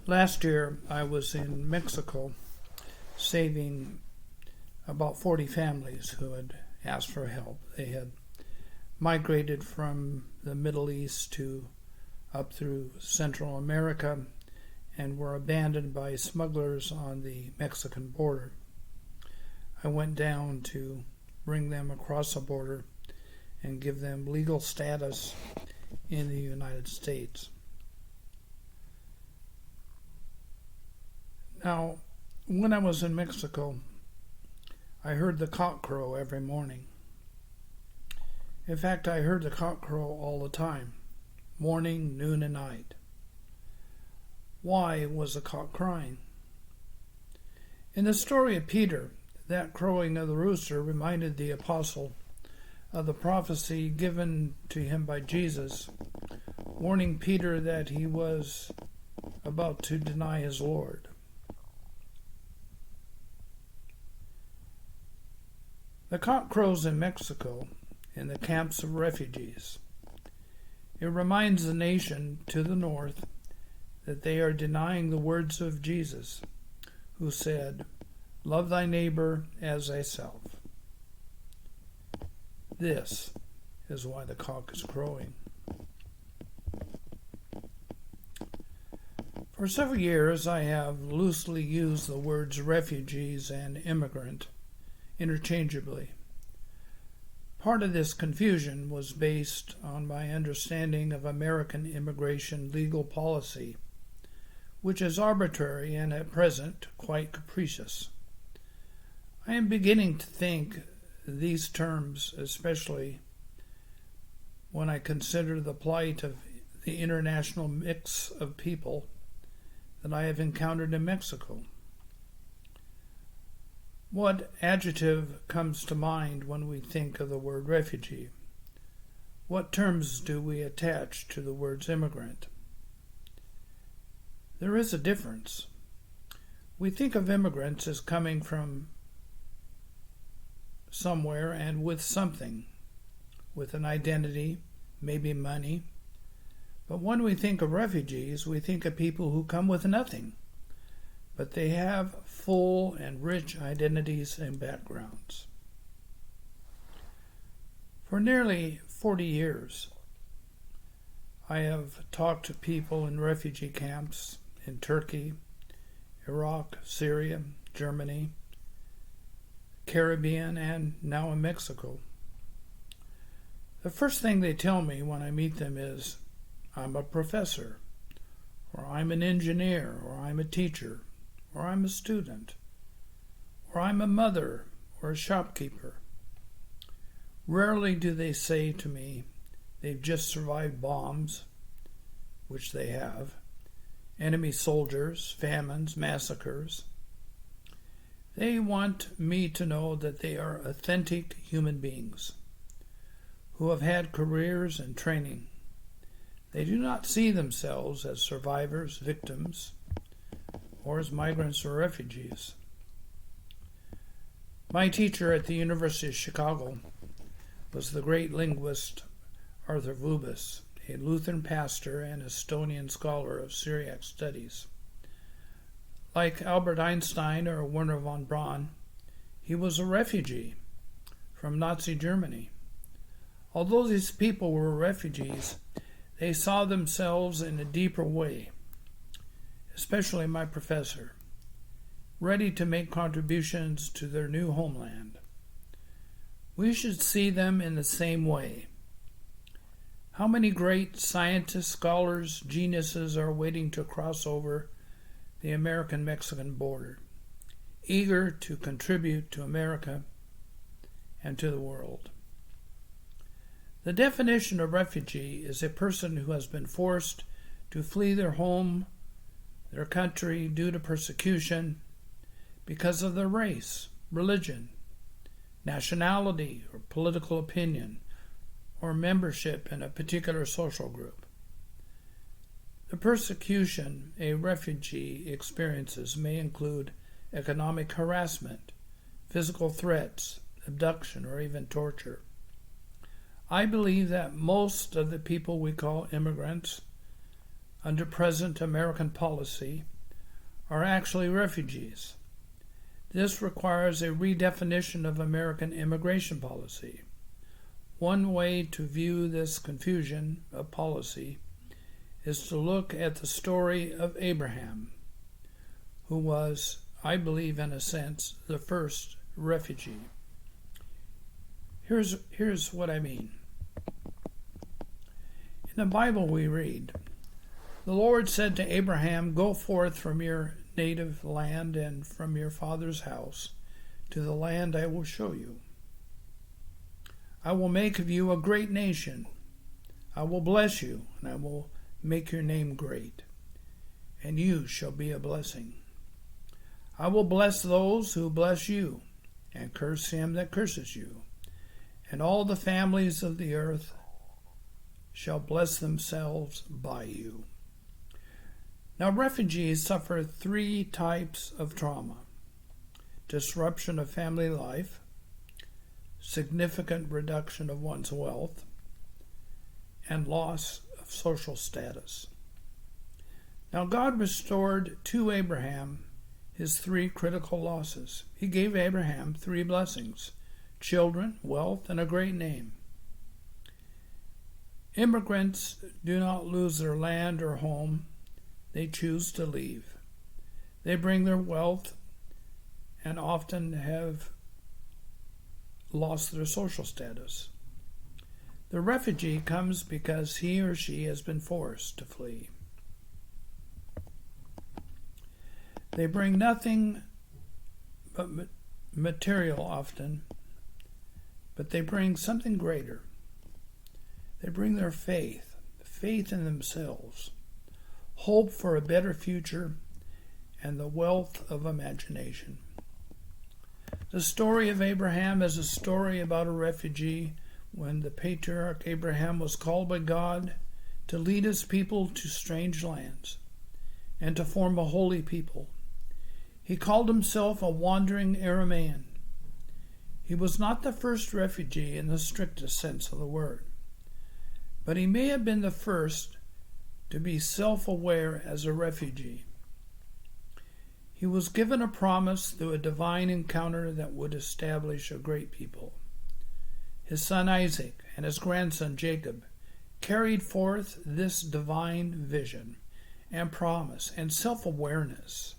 Last year, I was in Mexico saving about 40 families who had asked for help. They had migrated from the Middle East to up through Central America and were abandoned by smugglers on the Mexican border. I went down to bring them across the border and give them legal status in the United States. Now, when I was in Mexico, I heard the cock crow every morning. In fact, I heard the cock crow all the time, morning, noon, and night. Why was the cock crying? In the story of Peter, that crowing of the rooster reminded the apostle of the prophecy given to him by Jesus, warning Peter that he was about to deny his Lord. The cock crows in Mexico, in the camps of refugees. It reminds the nation to the north that they are denying the words of Jesus, who said, "Love thy neighbor as thyself." This is why the cock is crowing. For several years, I have loosely used the words refugees and immigrant interchangeably. Part of this confusion was based on my understanding of American immigration legal policy, which is arbitrary and at present quite capricious. I am beginning to think these terms, especially when I consider the plight of the international mix of people that I have encountered in Mexico. What adjective comes to mind when we think of the word refugee? What terms do we attach to the words immigrant? There is a difference. We think of immigrants as coming from somewhere and with something, with an identity, maybe money. But when we think of refugees, we think of people who come with nothing, but they have full and rich identities and backgrounds. For nearly 40 years, I have talked to people in refugee camps in Turkey, Iraq, Syria, Germany, Caribbean, and now in Mexico. The first thing they tell me when I meet them is, "I'm a professor," or "I'm an engineer," or "I'm a teacher," or "I'm a student," or "I'm a mother," or a shopkeeper. Rarely do they say to me they've just survived bombs, which they have, enemy soldiers, famines, massacres. They want me to know that they are authentic human beings who have had careers and training. They do not see themselves as survivors, victims, or as migrants or refugees. My teacher at the University of Chicago was the great linguist Arthur Vubis, a Lutheran pastor and Estonian scholar of Syriac studies. Like Albert Einstein or Wernher von Braun, he was a refugee from Nazi Germany. Although these people were refugees, they saw themselves in a deeper way, especially my professor, ready to make contributions to their new homeland. We should see them in the same way. How many great scientists, scholars, geniuses are waiting to cross over the American-Mexican border, eager to contribute to America and to the world. The definition of refugee is a person who has been forced to flee their home, their country, due to persecution because of their race, religion, nationality, or political opinion, or membership in a particular social group. The persecution a refugee experiences may include economic harassment, physical threats, abduction, or even torture. I believe that most of the people we call immigrants, under present American policy, are actually refugees. This requires a redefinition of American immigration policy. One way to view this confusion of policy is to look at the story of Abraham, who was, I believe in a sense, the first refugee. Here's what I mean. In the Bible we read, "The Lord said to Abraham, Go forth from your native land and from your father's house to the land I will show you. I will make of you a great nation. I will bless you, and I will make your name great, and you shall be a blessing. I will bless those who bless you, and curse him that curses you. And all the families of the earth shall bless themselves by you." Now, refugees suffer three types of trauma: disruption of family life, significant reduction of one's wealth, and loss of social status. Now, God restored to Abraham his three critical losses. He gave Abraham three blessings: children, wealth, and a great name. Immigrants do not lose their land or home. They choose to leave. They bring their wealth and often have lost their social status. The refugee comes because he or she has been forced to flee. They bring nothing but material often, but they bring something greater. They bring their faith in themselves, hope for a better future, and the wealth of imagination. The story of Abraham is a story about a refugee when the patriarch Abraham was called by God to lead his people to strange lands and to form a holy people. He called himself a wandering Aramean. He was not the first refugee in the strictest sense of the word, but he may have been the first to be self-aware as a refugee. He was given a promise through a divine encounter that would establish a great people. His son Isaac and his grandson Jacob carried forth this divine vision and promise and self-awareness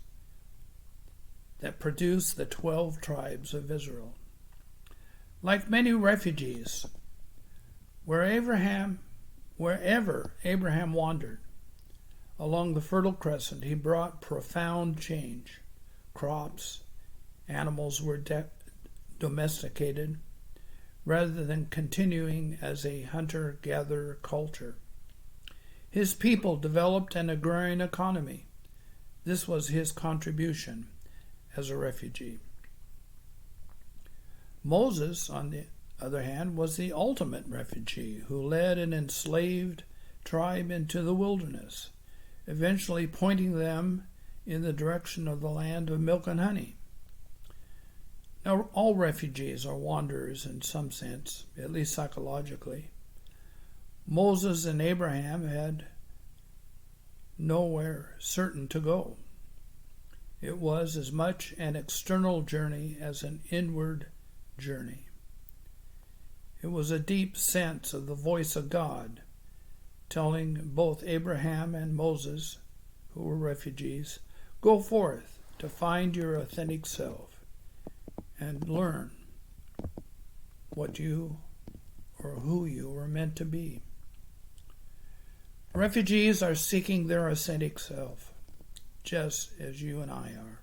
that produced the 12 tribes of Israel. Like many refugees, wherever Abraham wandered along the Fertile Crescent, he brought profound change. Crops, animals were domesticated rather than continuing as a hunter-gatherer culture. His people developed an agrarian economy. This was his contribution as a refugee. Moses, on the other hand, was the ultimate refugee who led an enslaved tribe into the wilderness, eventually pointing them in the direction of the land of milk and honey. Now, all refugees are wanderers in some sense, at least psychologically. Moses and Abraham had nowhere certain to go. It was as much an external journey as an inward journey. It was a deep sense of the voice of God telling both Abraham and Moses, who were refugees, go forth to find your authentic self and learn what you or who you were meant to be. Refugees are seeking their authentic self, just as you and I are.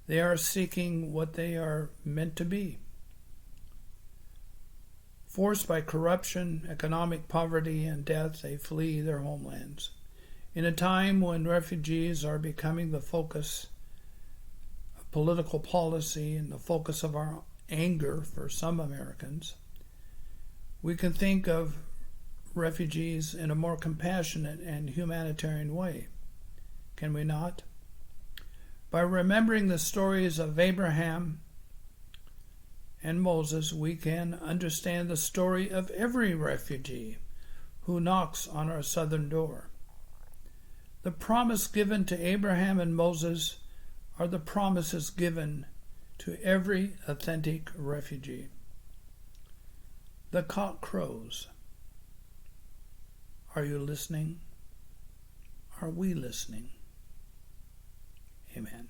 They are seeking what they are meant to be. Forced by corruption, economic poverty, and death, they flee their homelands. In a time when refugees are becoming the focus of political policy and the focus of our anger for some Americans, we can think of refugees in a more compassionate and humanitarian way. Can we not? By remembering the stories of Abraham and Moses, we can understand the story of every refugee who knocks on our southern door. The promise given to Abraham and Moses are the promises given to every authentic refugee. The cock crows. Are you listening? Are we listening? Amen.